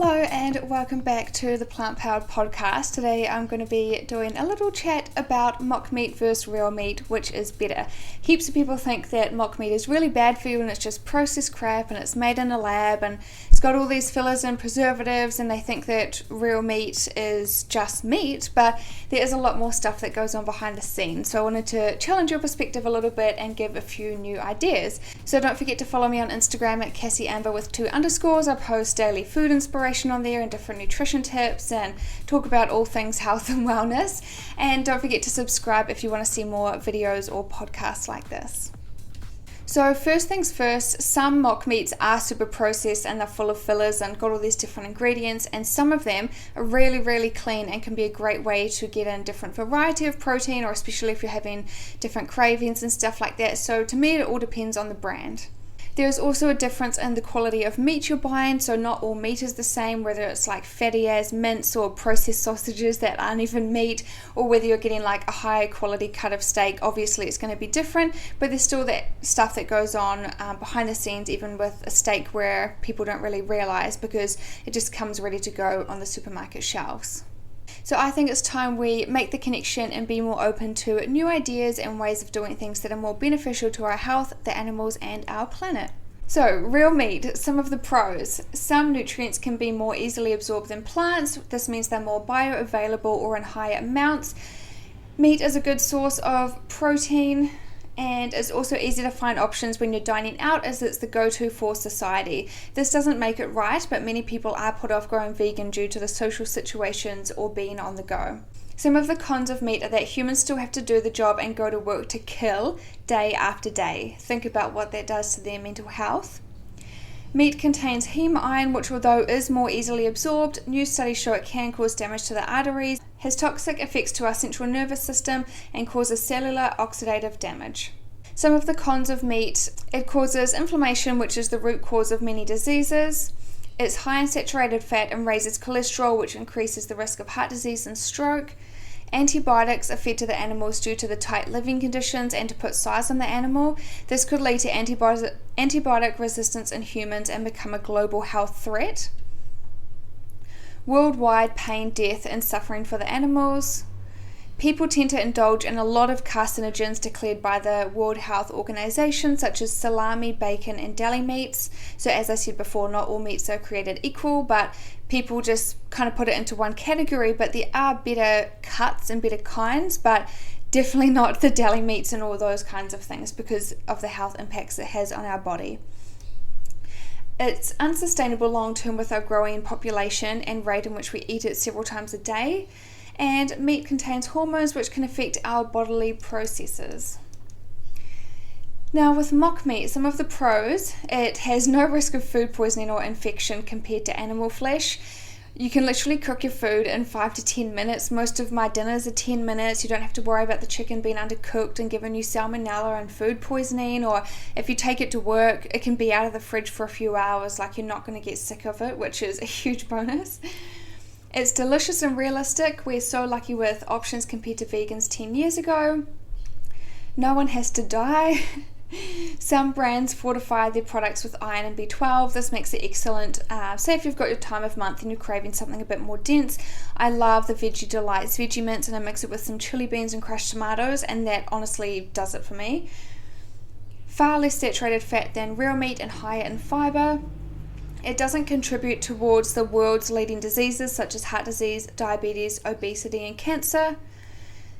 Hello and welcome back to the Plant Powered Podcast. Today I'm going to be doing a little chat about mock meat versus real meat, which is better. Heaps of people think that mock meat is really bad for you and it's just processed crap and it's made in a lab and it's got all these fillers and preservatives, and they think that real meat is just meat, but there is a lot more stuff that goes on behind the scenes. So I wanted to challenge your perspective a little bit and give a few new ideas. So don't forget to follow me on Instagram at CassieAmber with 2 underscores. I post daily food inspiration on there and different nutrition tips and talk about all things health and wellness. And don't forget to subscribe if you want to see more videos or podcasts like this. So first things first, some mock meats are super processed and they're full of fillers and got all these different ingredients, and some of them are really clean and can be a great way to get in different variety of protein, or especially if you're having different cravings and stuff like that. So to me it all depends on the brand. There's also a difference in the quality of meat you're buying, so not all meat is the same, whether it's like fatty as mince or processed sausages that aren't even meat, or whether you're getting like a high quality cut of steak. Obviously it's going to be different, but there's still that stuff that goes on behind the scenes, even with a steak, where people don't really realize because it just comes ready to go on the supermarket shelves. So I think it's time we make the connection and be more open to new ideas and ways of doing things that are more beneficial to our health, the animals, and our planet. So, real meat, some of the pros. Some nutrients can be more easily absorbed than plants. This means they're more bioavailable or in higher amounts. Meat is a good source of protein, and it's also easy to find options when you're dining out, as it's the go-to for society. This doesn't make it right, but many people are put off going vegan due to the social situations or being on the go. Some of the cons of meat are that humans still have to do the job and go to work to kill day after day. Think about what that does to their mental health. Meat contains heme iron, which, although is more easily absorbed, new studies show it can cause damage to the arteries, has toxic effects to our central nervous system, and causes cellular oxidative damage. Some of the cons of meat: it causes inflammation, which is the root cause of many diseases. It's high in saturated fat and raises cholesterol, which increases the risk of heart disease and stroke. Antibiotics are fed to the animals due to the tight living conditions and to put size on the animal. This could lead to antibiotic resistance in humans and become a global health threat. Worldwide pain, death, and suffering for the animals. People tend to indulge in a lot of carcinogens declared by the World Health Organization, such as salami, bacon, and deli meats. So as I said before, not all meats are created equal, but people just kind of put it into one category. But there are better cuts and better kinds, but definitely not the deli meats and all those kinds of things, because of the health impacts it has on our body. It's unsustainable long term with our growing population and rate in which we eat it several times a day. And meat contains hormones which can affect our bodily processes. Now with mock meat, some of the pros: it has no risk of food poisoning or infection compared to animal flesh. You can literally cook your food in 5 to 10 minutes. Most of my dinners are 10 minutes. You don't have to worry about the chicken being undercooked and giving you salmonella and food poisoning, or if you take it to work, it can be out of the fridge for a few hours. Like, you're not going to get sick of it, which is a huge bonus. It's delicious and realistic. We're so lucky with options compared to vegans 10 years ago. No one has to die. Some brands fortify their products with iron and B12. This makes it excellent. Say if you've got your time of month and you're craving something a bit more dense. I love the Veggie Delights veggie mints, and I mix it with some chili beans and crushed tomatoes, and that honestly does it for me. Far less saturated fat than real meat and higher in fiber. It doesn't contribute towards the world's leading diseases such as heart disease, diabetes, obesity, and cancer.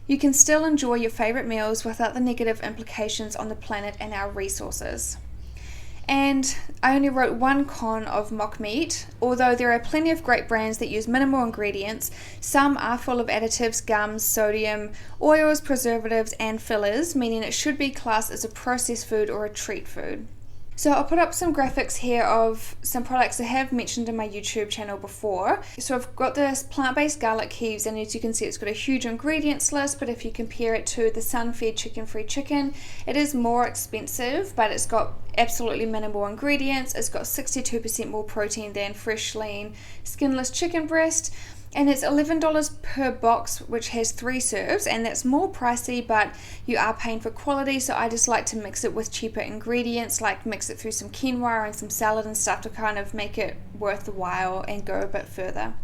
You can still enjoy your favorite meals without the negative implications on the planet and our resources. And I only wrote one con of mock meat. Although there are plenty of great brands that use minimal ingredients, some are full of additives, gums, sodium, oils, preservatives, and fillers, meaning it should be classed as a processed food or a treat food. So I'll put up some graphics here of some products I have mentioned in my YouTube channel before. So I've got this plant-based garlic heaves, and as you can see, it's got a huge ingredients list, but if you compare it to the sun-fed chicken-free chicken, it is more expensive, but it's got absolutely minimal ingredients. It's got 62% more protein than fresh, lean, skinless chicken breast. And it's $11 per box, which has 3 serves, and that's more pricey, but you are paying for quality, so I just like to mix it with cheaper ingredients, like mix it through some quinoa and some salad and stuff to kind of make it worth the while and go a bit further.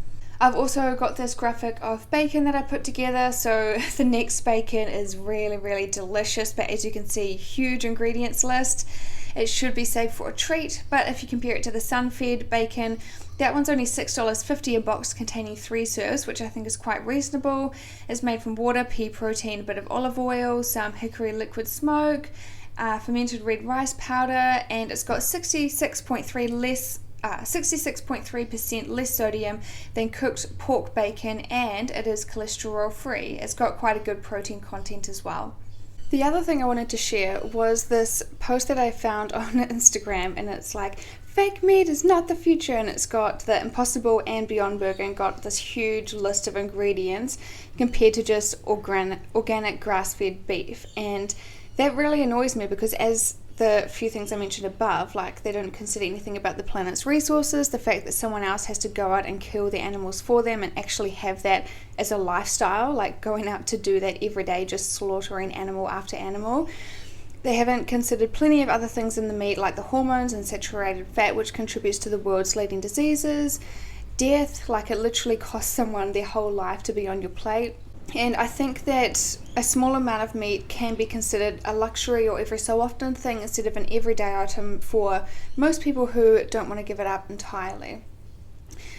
I've also got this graphic of bacon that I put together, so the next bacon is really, really delicious, but as you can see, huge ingredients list. It should be safe for a treat, but if you compare it to the sun-fed bacon, that one's only $6.50 a box containing 3 serves, which I think is quite reasonable. It's made from water, pea protein, a bit of olive oil, some hickory liquid smoke, fermented red rice powder, and it's got 66.3% less sodium than cooked pork bacon, and it is cholesterol free. It's got quite a good protein content as well. The other thing I wanted to share was this post that I found on Instagram, and it's like, fake meat is not the future, and it's got the Impossible and Beyond Burger and got this huge list of ingredients compared to just organic grass-fed beef. And that really annoys me because as the few things I mentioned above, like they don't consider anything about the planet's resources, the fact that someone else has to go out and kill the animals for them and actually have that as a lifestyle, like going out to do that every day, just slaughtering animal after animal. They haven't considered plenty of other things in the meat, like the hormones and saturated fat, which contributes to the world's leading diseases, death, like it literally costs someone their whole life to be on your plate. And I think that a small amount of meat can be considered a luxury or every so often thing instead of an everyday item for most people who don't want to give it up entirely.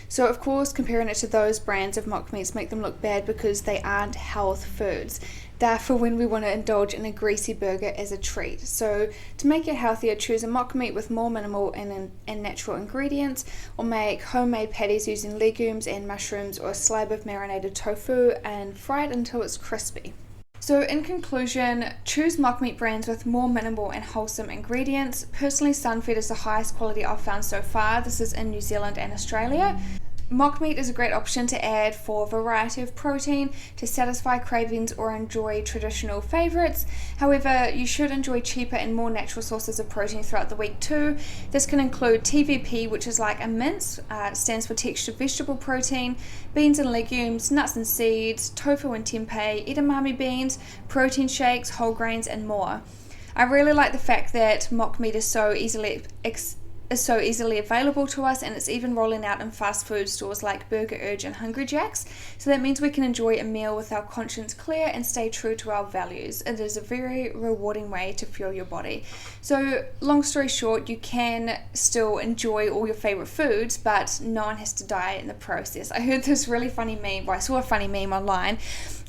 So of course, comparing it to those brands of mock meats make them look bad because they aren't health foods. They're for when we want to indulge in a greasy burger as a treat. So to make it healthier, choose a mock meat with more minimal and natural ingredients, or make homemade patties using legumes and mushrooms or a slab of marinated tofu and fry it until it's crispy. So in conclusion, choose mock meat brands with more minimal and wholesome ingredients. Personally, Sunfed is the highest quality I've found so far. This is in New Zealand and Australia. Mock meat is a great option to add for a variety of protein, to satisfy cravings or enjoy traditional favourites. However, you should enjoy cheaper and more natural sources of protein throughout the week too. This can include TVP, which is like a mince, it stands for textured vegetable protein, beans and legumes, nuts and seeds, tofu and tempeh, edamame beans, protein shakes, whole grains and more. I really like the fact that mock meat is so easily available to us, and it's even rolling out in fast food stores like Burger Urge and Hungry Jack's. So that means we can enjoy a meal with our conscience clear and stay true to our values. It is a very rewarding way to fuel your body. So long story short, you can still enjoy all your favorite foods, but no one has to die in the process. I heard this really funny meme, well, I saw a funny meme online,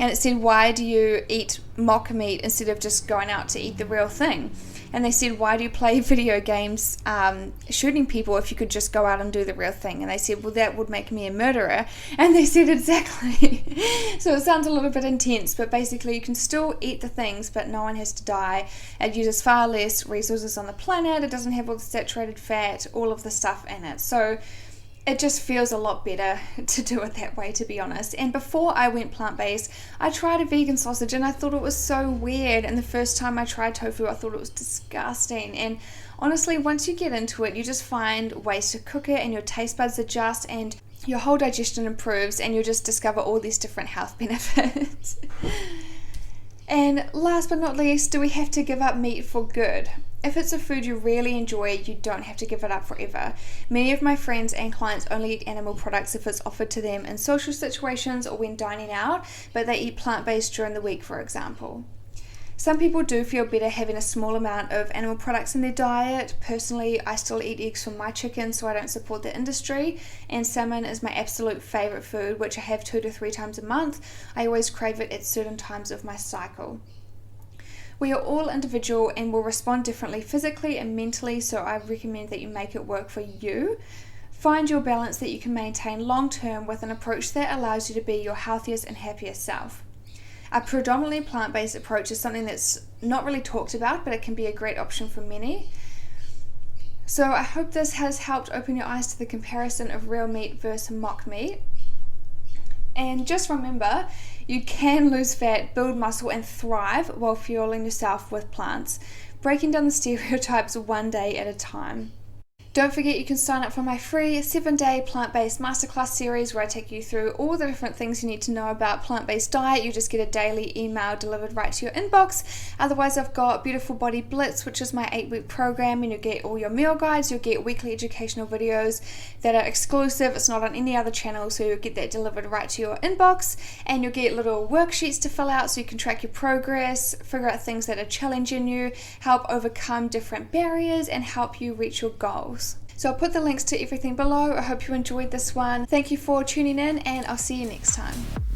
and it said, why do you eat mock meat instead of just going out to eat the real thing? And they said, why do you play video games shooting people if you could just go out and do the real thing? And they said, well, that would make me a murderer. And they said, exactly. So it sounds a little bit intense, but basically you can still eat the things, but no one has to die. It uses far less resources on the planet. It doesn't have all the saturated fat, all of the stuff in it. So it just feels a lot better to do it that way, to be honest. And before I went plant-based, I tried a vegan sausage and I thought it was so weird. And the first time I tried tofu, I thought it was disgusting. And honestly, once you get into it, you just find ways to cook it and your taste buds adjust and your whole digestion improves, and you'll just discover all these different health benefits. And last but not least, do we have to give up meat for good? If it's a food you really enjoy, you don't have to give it up forever. Many of my friends and clients only eat animal products if it's offered to them in social situations or when dining out, but they eat plant-based during the week, for example. Some people do feel better having a small amount of animal products in their diet. Personally, I still eat eggs from my chicken, so I don't support the industry, and salmon is my absolute favourite food, which I have 2 to 3 times a month. I always crave it at certain times of my cycle. We are all individual and will respond differently physically and mentally, so I recommend that you make it work for you. Find your balance that you can maintain long term with an approach that allows you to be your healthiest and happiest self. A predominantly plant-based approach is something that's not really talked about, but it can be a great option for many. So I hope this has helped open your eyes to the comparison of real meat versus mock meat. And just remember, you can lose fat, build muscle, and thrive while fueling yourself with plants, breaking down the stereotypes one day at a time. Don't forget you can sign up for my free 7-day plant-based masterclass series where I take you through all the different things you need to know about plant-based diet. You just get a daily email delivered right to your inbox. Otherwise, I've got Beautiful Body BLITZ, which is my 8-week program, and you'll get all your meal guides. You'll get weekly educational videos that are exclusive. It's not on any other channel, so you'll get that delivered right to your inbox. And you'll get little worksheets to fill out so you can track your progress, figure out things that are challenging you, help overcome different barriers, and help you reach your goals. So I'll put the links to everything below. I hope you enjoyed this one. Thank you for tuning in, and I'll see you next time.